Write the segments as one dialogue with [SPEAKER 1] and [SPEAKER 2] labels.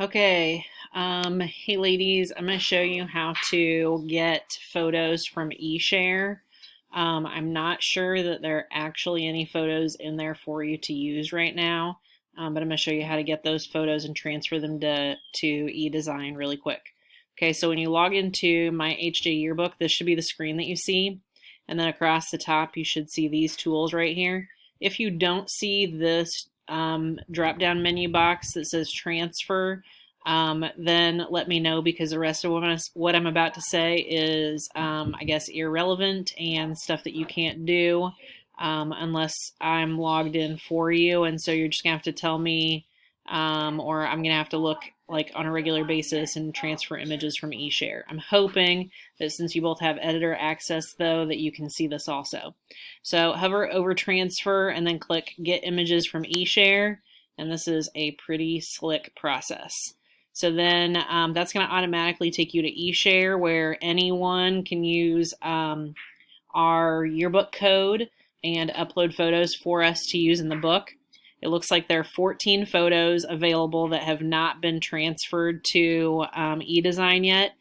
[SPEAKER 1] Okay, hey ladies, I'm going to show you how to get photos from eShare. I'm not sure that there are actually any photos in there for you to use right now, but I'm going to show you how to get those photos and transfer them to eDesign really quick. Okay, so when you log into my HJ yearbook, this should be the screen that you see, and then across the top you should see these tools right here. If you don't see this drop down menu box that says transfer, then let me know, because the rest of what I'm about to say is, I guess, irrelevant and stuff that you can't do unless I'm logged in for you. And so you're just going to have to tell me, or I'm going to have to look like on a regular basis and transfer images from eShare. I'm hoping that since you both have editor access, though, that you can see this also. So hover over transfer and then click get images from eShare, and this is a pretty slick process. So then that's going to automatically take you to eShare, where anyone can use our yearbook code and upload photos for us to use in the book. It looks like there are 14 photos available that have not been transferred to eDesign yet,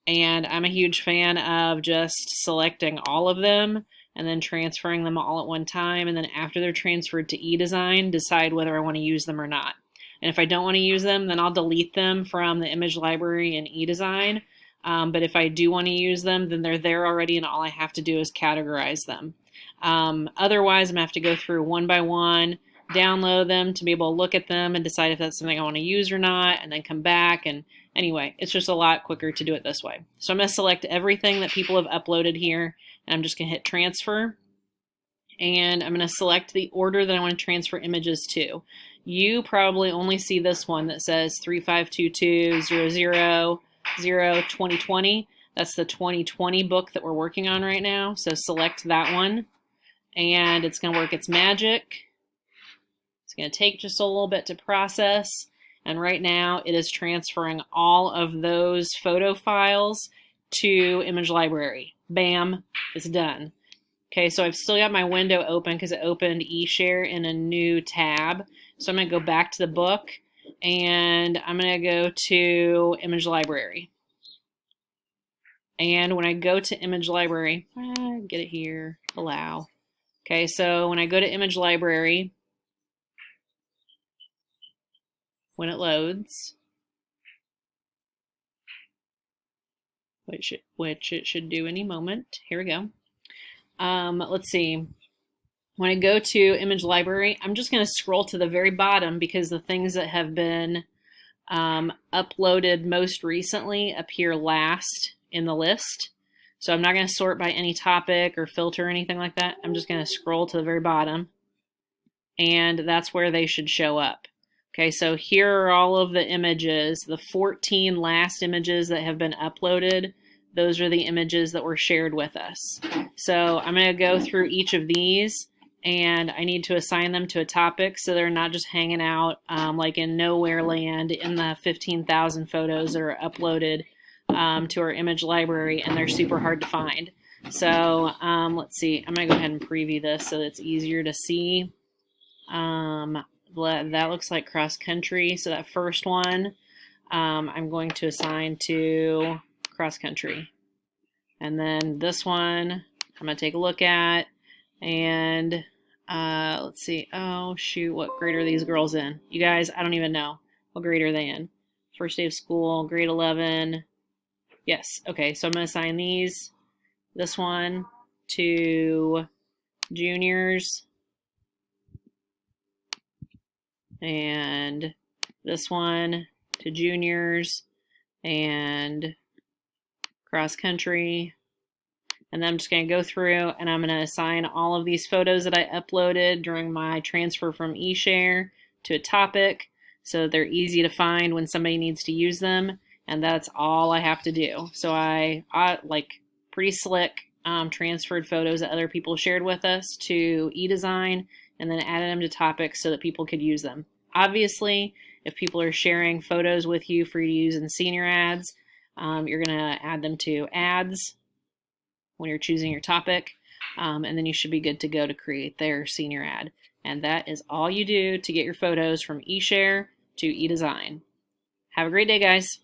[SPEAKER 1] and I'm a huge fan of just selecting all of them and then transferring them all at one time, and then after they're transferred to eDesign, decide whether I want to use them or not. And if I don't want to use them, then I'll delete them from the image library in eDesign. But if I do want to use them, then they're there already, and all I have to do is categorize them. Otherwise, I'm going to have to go through one by one, download them to be able to look at them and decide if that's something I want to use or not, and then come back. And anyway, it's just a lot quicker to do it this way. So I'm going to select everything that people have uploaded here, and I'm just going to hit transfer. And I'm going to select the order that I want to transfer images to. You probably only see this one that says 352200002020. That's the 2020 book that we're working on right now. So select that one, and it's going to work its magic. It's going to take just a little bit to process, and right now it is transferring all of those photo files to Image Library. Bam, it's done. Okay, so I've still got my window open because it opened eShare in a new tab. So I'm going to go back to the book, and I'm going to go to Image Library. And when I go to Image Library, get it here, allow. Okay, so when I go to Image Library, when it loads, which it should do any moment, here we go. Let's see. When I go to Image Library, I'm just going to scroll to the very bottom, because the things that have been uploaded most recently appear last in the list. So I'm not going to sort by any topic or filter or anything like that. I'm just going to scroll to the very bottom, and that's where they should show up. Okay, so here are all of the images, the 14 last images that have been uploaded. Those are the images that were shared with us. So I'm going to go through each of these, and I need to assign them to a topic so they're not just hanging out like in nowhere land in the 15,000 photos that are uploaded to our image library, and they're super hard to find. So let's see, I'm going to go ahead and preview this so that it's easier to see. That looks like cross country, so that first one I'm going to assign to cross country. And then this one I'm going to take a look at, and let's see. Oh, shoot. What grade are these girls in? You guys, I don't even know. What grade are they in? First day of school, grade 11. Yes. Okay, so I'm going to assign this one to juniors, and this one to juniors, and cross country. And then I'm just going to go through, and I'm going to assign all of these photos that I uploaded during my transfer from eShare to a topic so they're easy to find when somebody needs to use them. And that's all I have to do. So I like, pretty slick, transferred photos that other people shared with us to eDesign, and then added them to topics so that people could use them. Obviously, if people are sharing photos with you for you to use in senior ads, you're going to add them to ads when you're choosing your topic, and then you should be good to go to create their senior ad. And that is all you do to get your photos from eShare to eDesign. Have a great day, guys.